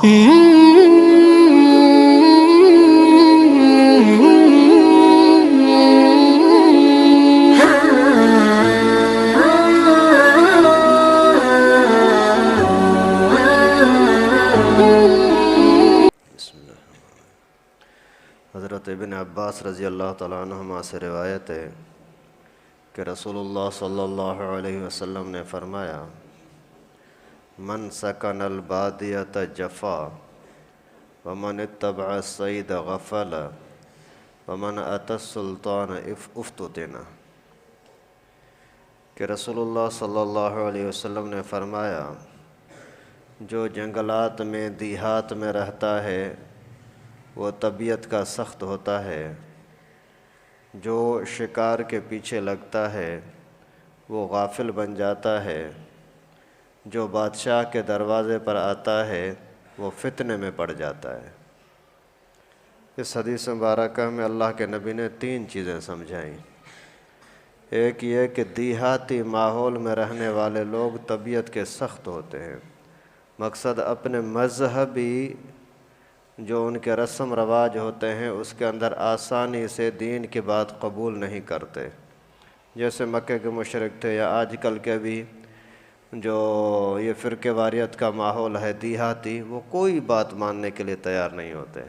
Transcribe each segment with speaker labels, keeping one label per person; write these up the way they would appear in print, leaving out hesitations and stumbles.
Speaker 1: حضرت ابن عباس رضی اللہ تعالیٰ عنہما سے روایت ہے کہ رسول اللہ صلی اللہ علیہ وسلم نے فرمایا، من سکن البادیۃ جفا ومن اتبع الصید غفل ومن اتی السلطان افتتن، کہ رسول اللہ صلی اللہ علیہ وسلم نے فرمایا، جو جنگلات میں دیہات میں رہتا ہے وہ طبیعت کا سخت ہوتا ہے، جو شکار کے پیچھے لگتا ہے وہ غافل بن جاتا ہے، جو بادشاہ کے دروازے پر آتا ہے وہ فتنے میں پڑ جاتا ہے۔ اس حدیث مبارکہ میں اللہ کے نبی نے 3 چیزیں سمجھائیں۔ ایک یہ کہ دیہاتی ماحول میں رہنے والے لوگ طبیعت کے سخت ہوتے ہیں، مقصد اپنے مذہبی جو ان کے رسم رواج ہوتے ہیں اس کے اندر آسانی سے دین کی بات قبول نہیں کرتے، جیسے مکے کے مشرک تھے، یا آج کل کے بھی جو یہ فرقے واریت کا ماحول ہے دیہاتی، وہ کوئی بات ماننے کے لیے تیار نہیں ہوتے،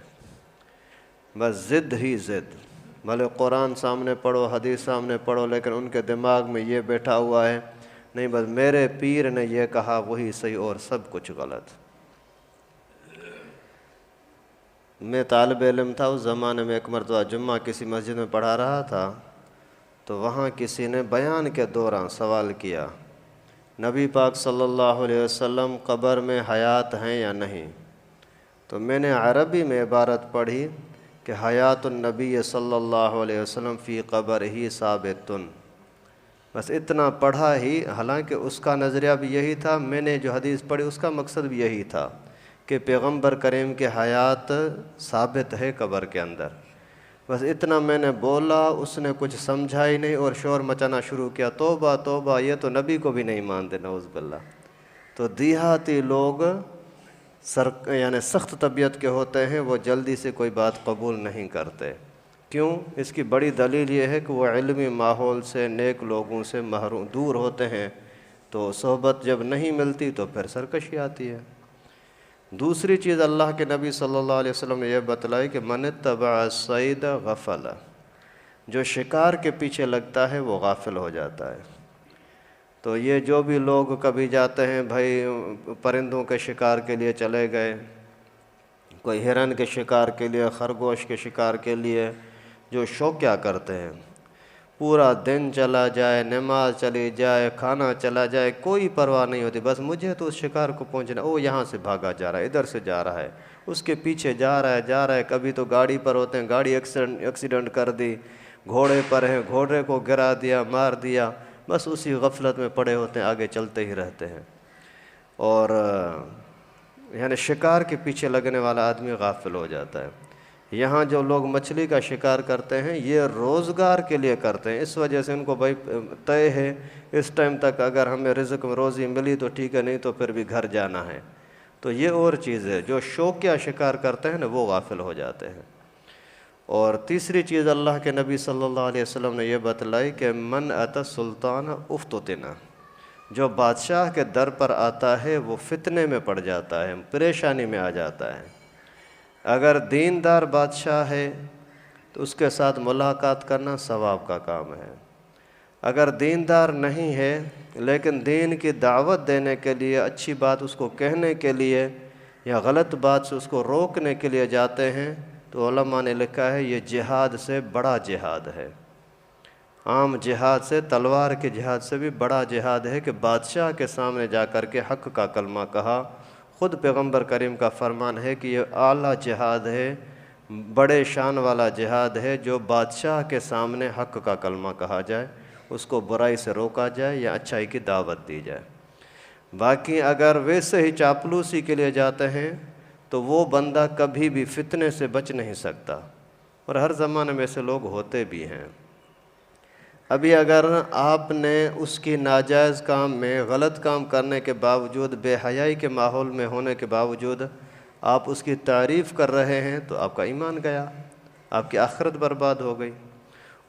Speaker 1: بس ضد ہی ضد، بھلے قرآن سامنے پڑھو حدیث سامنے پڑھو، لیکن ان کے دماغ میں یہ بیٹھا ہوا ہے، نہیں بس میرے پیر نے یہ کہا وہی صحیح اور سب کچھ غلط۔ میں طالب علم تھا اس زمانے میں، ایک مرتبہ جمعہ کسی مسجد میں پڑھا رہا تھا، تو وہاں کسی نے بیان کے دوران سوال کیا، نبی پاک صلی اللہ علیہ وسلم قبر میں حیات ہیں یا نہیں؟ تو میں نے عربی میں عبارت پڑھی کہ حیات النبی صلی اللہ علیہ وسلم فی قبر ہی ثابتن، بس اتنا پڑھا ہی، حالانکہ اس کا نظریہ بھی یہی تھا، میں نے جو حدیث پڑھی اس کا مقصد بھی یہی تھا کہ پیغمبر کریم کے حیات ثابت ہے قبر کے اندر، بس اتنا میں نے بولا، اس نے کچھ سمجھا ہی نہیں اور شور مچانا شروع کیا، توبہ توبہ، یہ تو نبی کو بھی نہیں مانتے، نعوذ باللہ۔ تو دیہاتی لوگ یعنی سخت طبیعت کے ہوتے ہیں، وہ جلدی سے کوئی بات قبول نہیں کرتے۔ کیوں؟ اس کی بڑی دلیل یہ ہے کہ وہ علمی ماحول سے، نیک لوگوں سے محروم دور ہوتے ہیں، تو صحبت جب نہیں ملتی تو پھر سرکشی آتی ہے۔ دوسری چیز اللہ کے نبی صلی اللہ علیہ وسلم نے یہ بتلائی کہ من اتبع الصید غفل، جو شکار کے پیچھے لگتا ہے وہ غافل ہو جاتا ہے۔ تو یہ جو بھی لوگ کبھی جاتے ہیں بھائی پرندوں کے شکار کے لیے چلے گئے، کوئی ہرن کے شکار کے لیے، خرگوش کے شکار کے لیے، جو شوق کیا کرتے ہیں، پورا دن چلا جائے، نماز چلی جائے، کھانا چلا جائے، کوئی پرواہ نہیں ہوتی، بس مجھے تو اس شکار کو پہنچنا، وہ یہاں سے بھاگا جا رہا ہے، ادھر سے جا رہا ہے، اس کے پیچھے جا رہا ہے، کبھی تو گاڑی پر ہوتے ہیں، گاڑی ایکسیڈنٹ کر دی، گھوڑے پر ہیں، گھوڑے کو گرا دیا، مار دیا، بس اسی غفلت میں پڑے ہوتے ہیں، آگے چلتے ہی رہتے ہیں۔ اور یعنی شکار کے پیچھے لگنے والا آدمی غافل ہو جاتا ہے۔ یہاں جو لوگ مچھلی کا شکار کرتے ہیں یہ روزگار کے لیے کرتے ہیں، اس وجہ سے ان کو بھائی طے ہے اس ٹائم تک اگر ہمیں رزق میں روزی ملی تو ٹھیک ہے، نہیں تو پھر بھی گھر جانا ہے۔ تو یہ اور چیز ہے، جو شوقیہ شکار کرتے ہیں نا وہ غافل ہو جاتے ہیں۔ اور تیسری چیز اللہ کے نبی صلی اللہ علیہ وسلم نے یہ بتلائی کہ من اتی السلطان افتتن، جو بادشاہ کے در پر آتا ہے وہ فتنے میں پڑ جاتا ہے، پریشانی میں آ جاتا ہے۔ اگر دیندار بادشاہ ہے تو اس کے ساتھ ملاقات کرنا ثواب کا کام ہے، اگر دیندار نہیں ہے لیکن دین کی دعوت دینے کے لیے، اچھی بات اس کو کہنے کے لیے یا غلط بات سے اس کو روکنے کے لیے جاتے ہیں، تو علماء نے لکھا ہے یہ جہاد سے بڑا جہاد ہے، عام جہاد سے، تلوار کے جہاد سے بھی بڑا جہاد ہے کہ بادشاہ کے سامنے جا کر کے حق کا کلمہ کہا۔ خود پیغمبر کریم کا فرمان ہے کہ یہ اعلیٰ جہاد ہے، بڑے شان والا جہاد ہے، جو بادشاہ کے سامنے حق کا کلمہ کہا جائے، اس کو برائی سے روکا جائے یا اچھائی کی دعوت دی جائے۔ باقی اگر ویسے ہی چاپلوسی کے لیے جاتے ہیں تو وہ بندہ کبھی بھی فتنے سے بچ نہیں سکتا، اور ہر زمانے میں ایسے لوگ ہوتے بھی ہیں۔ ابھی اگر آپ نے اس کی ناجائز کام میں غلط کام کرنے کے باوجود، بے حیائی کے ماحول میں ہونے کے باوجود آپ اس کی تعریف کر رہے ہیں تو آپ کا ایمان گیا، آپ کی آخرت برباد ہو گئی۔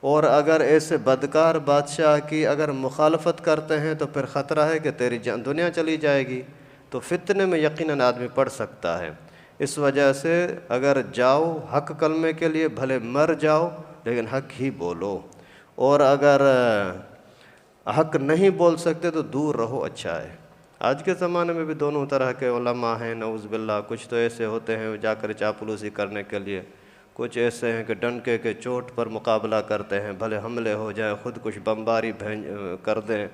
Speaker 1: اور اگر ایسے بدکار بادشاہ کی اگر مخالفت کرتے ہیں تو پھر خطرہ ہے کہ تیری دنیا چلی جائے گی، تو فتنے میں یقیناً آدمی پڑ سکتا ہے۔ اس وجہ سے اگر جاؤ حق کلمے کے لیے بھلے مر جاؤ لیکن حق ہی بولو، اور اگر حق نہیں بول سکتے تو دور رہو، اچھا ہے۔ آج کے زمانے میں بھی دونوں طرح کے علماء ہیں، نعوذ باللہ۔ کچھ تو ایسے ہوتے ہیں جا کر چاپلوسی کرنے کے لیے، کچھ ایسے ہیں کہ ڈنکے کے چوٹ پر مقابلہ کرتے ہیں، بھلے حملے ہو جائیں، خود کچھ بمباری کر دیں،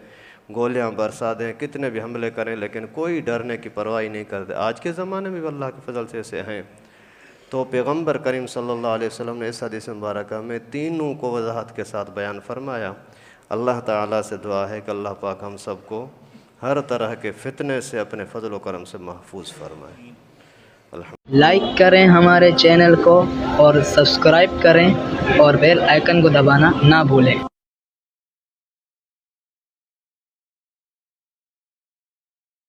Speaker 1: گولیاں برسا دیں، کتنے بھی حملے کریں، لیکن کوئی ڈرنے کی پرواہ نہیں کرتے۔ آج کے زمانے میں بھی اللہ کے فضل سے ایسے ہیں۔ تو پیغمبر کریم صلی اللہ علیہ وسلم نے اس حدیث مبارکہ میں تینوں کو وضاحت کے ساتھ بیان فرمایا۔ اللہ تعالیٰ سے دعا ہے کہ اللہ پاک ہم سب کو ہر طرح کے فتنے سے اپنے فضل و کرم سے محفوظ فرمائے۔
Speaker 2: لائک کریں ہمارے چینل کو اور سبسکرائب کریں اور بیل آئیکن کو دبانا نہ بھولیں۔